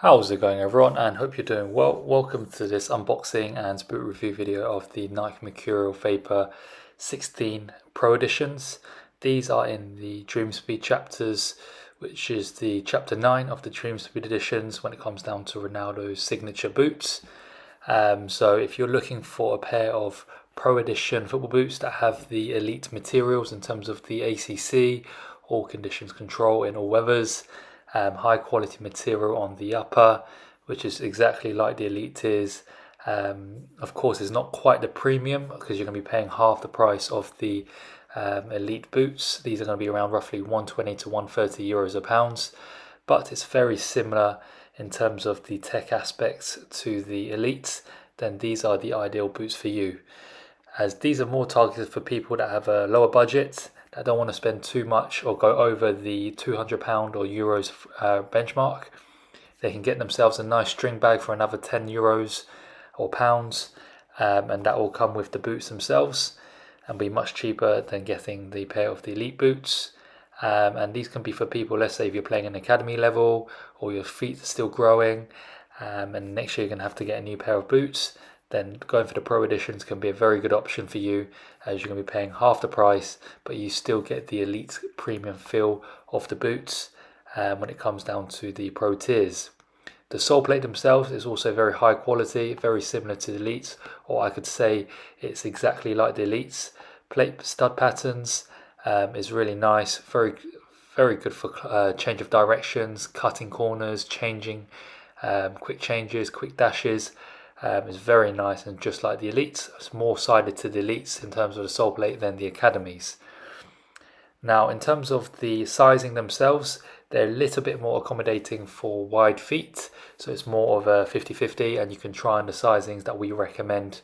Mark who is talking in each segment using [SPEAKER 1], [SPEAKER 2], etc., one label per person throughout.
[SPEAKER 1] How's it going everyone, and hope you're doing well. Welcome to this unboxing and boot review video of the Nike Mercurial Vapor 16 Pro Editions. These are in the Dreamspeed chapters, which is the chapter 9 of the Dreamspeed editions when it comes down to Ronaldo's signature boots. So if you're looking for a pair of Pro Edition football boots that have the elite materials in terms of the ACC, all conditions control in all weathers, high quality material on the upper, which is exactly like the Elite is. Of course, it's not quite the premium because you're going to be paying half the price of the Elite boots. These are going to be around roughly 120 to 130 euros a pound, but it's very similar in terms of the tech aspects to the Elites. Then these are the ideal boots for you, as these are more targeted for people that have a lower budget, that don't want to spend too much or go over the £200 or euros benchmark. They can get themselves a nice string bag for another 10 euros or pounds, and that will come with the boots themselves and be much cheaper than getting the pair of the Elite boots. And these can be for people, let's say if you're playing an academy level or your feet are still growing, and next year you're going to have to get a new pair of boots, then going for the Pro Editions can be a very good option for you, as you're going to be paying half the price, but you still get the elite premium feel of the boots when it comes down to the Pro tiers. The sole plate themselves is also very high quality, very similar to the Elites, or I could say it's exactly like the Elites. Plate stud patterns is really nice, very good for change of directions, cutting corners, changing, quick changes, quick dashes. Is very nice, and just like the Elites, it's more sided to the Elites in terms of the sole plate than the Academies. Now, in terms of the sizing themselves, they're a little bit more accommodating for wide feet, so it's more of a 50-50, and you can try on the sizings that we recommend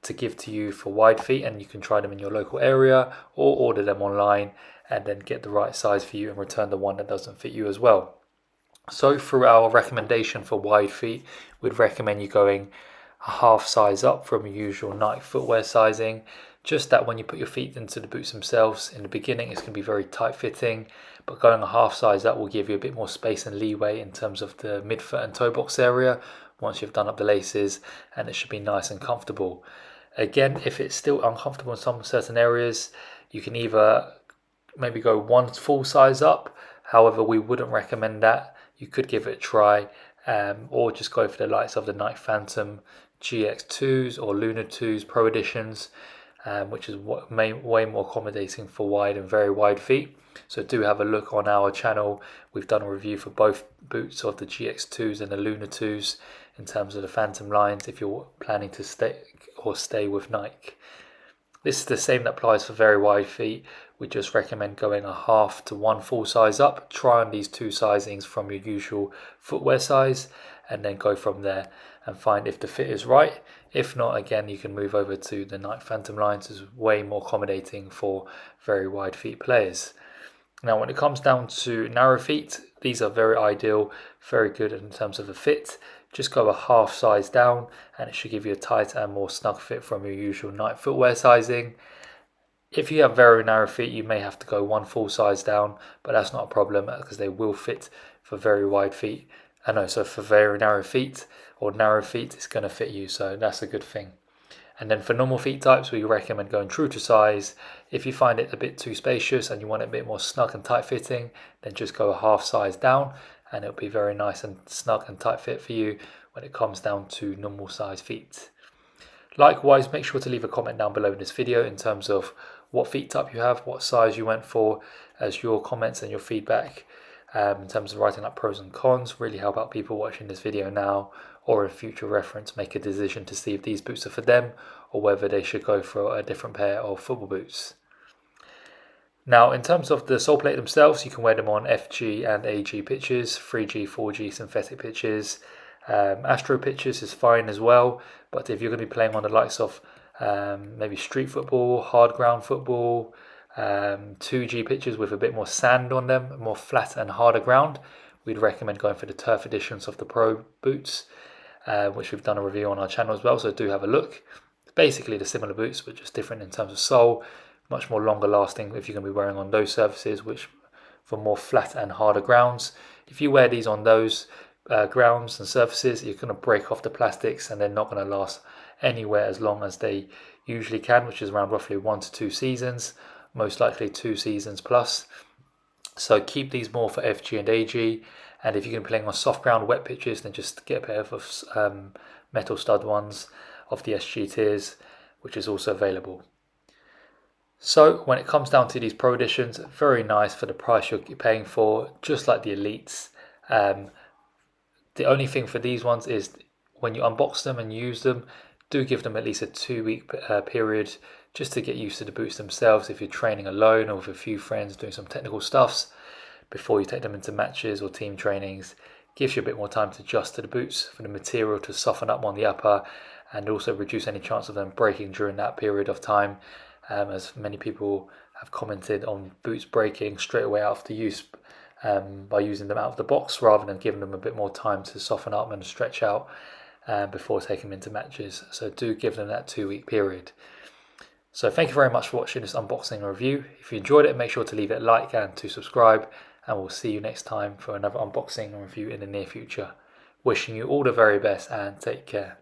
[SPEAKER 1] to give to you for wide feet, and you can try them in your local area or order them online and then get the right size for you and return the one that doesn't fit you as well. So through our recommendation for wide feet, we'd recommend you going a half size up from your usual Nike footwear sizing. Just that when you put your feet into the boots themselves, in the beginning it's going to be very tight fitting, but going a half size up will give you a bit more space and leeway in terms of the midfoot and toe box area once you've done up the laces, and it should be nice and comfortable. Again, if it's still uncomfortable in some certain areas, you can either maybe go one full size up. However, we wouldn't recommend that. You could give it a try, or just go for the likes of the Nike Phantom GX2s or Lunar 2s Pro Editions, which is way more accommodating for wide and very wide feet. So do have a look on our channel. We've done a review for both boots of the GX2s and the Lunar 2s in terms of the Phantom lines, if you're planning to stay with Nike. This is the same that applies for very wide feet. We just recommend going a half to one full size up. Try on these two sizings from your usual footwear size, and then go from there and find if the fit is right. If not, again, you can move over to the Nike Phantom lines. It's way more accommodating for very wide feet players. Now, when it comes down to narrow feet, these are very ideal, very good in terms of the fit. Just go a half size down and it should give you a tighter and more snug fit from your usual Nike footwear sizing. If you have very narrow feet, you may have to go one full size down, but that's not a problem because they will fit for very wide feet. So for very narrow feet or narrow feet, it's going to fit you, so that's a good thing. And then for normal feet types, we recommend going true to size. If you find it a bit too spacious and you want it a bit more snug and tight fitting, then just go a half size down and it'll be very nice and snug and tight fit for you when it comes down to normal size feet. Likewise, make sure to leave a comment down below in this video in terms of what feet type you have, what size you went for, as your comments and your feedback in terms of writing up pros and cons really help out people watching this video now, or in future reference make a decision to see if these boots are for them or whether they should go for a different pair of football boots. Now, in terms of the sole plate themselves, you can wear them on FG and AG pitches, 3G, 4G synthetic pitches. Astro pitches is fine as well, but if you're going to be playing on the likes of maybe street football, hard ground football, 2G pitches with a bit more sand on them, more flat and harder ground, we'd recommend going for the turf editions of the Pro boots, which we've done a review on our channel as well, so do have a look. It's basically the similar boots, but just different in terms of sole, much more longer lasting if you're going to be wearing on those surfaces, which for more flat and harder grounds. If you wear these on those, grounds and surfaces, you're going to break off the plastics and they're not going to last anywhere as long as they usually can, which is around roughly 1 to 2 seasons, most likely 2 seasons plus. So keep these more for FG and AG, and if you're going to be playing on soft ground, wet pitches, then just get a pair of metal stud ones of the SG tiers, which is also available. So when it comes down to these Pro Editions, very nice for the price you're paying for, just like the Elites. The only thing for these ones is when you unbox them and use them, do give them at least a 2-week period just to get used to the boots themselves if you're training alone or with a few friends doing some technical stuffs before you take them into matches or team trainings. Gives you a bit more time to adjust to the boots, for the material to soften up on the upper, and also reduce any chance of them breaking during that period of time, as many people have commented on boots breaking straight away after use by using them out of the box rather than giving them a bit more time to soften up and stretch out before taking them into matches. So do give them that 2-week period. So thank you very much for watching this unboxing and review. If you enjoyed it, make sure to leave it a like and to subscribe, and we'll see you next time for another unboxing and review in the near future. Wishing you all the very best and take care.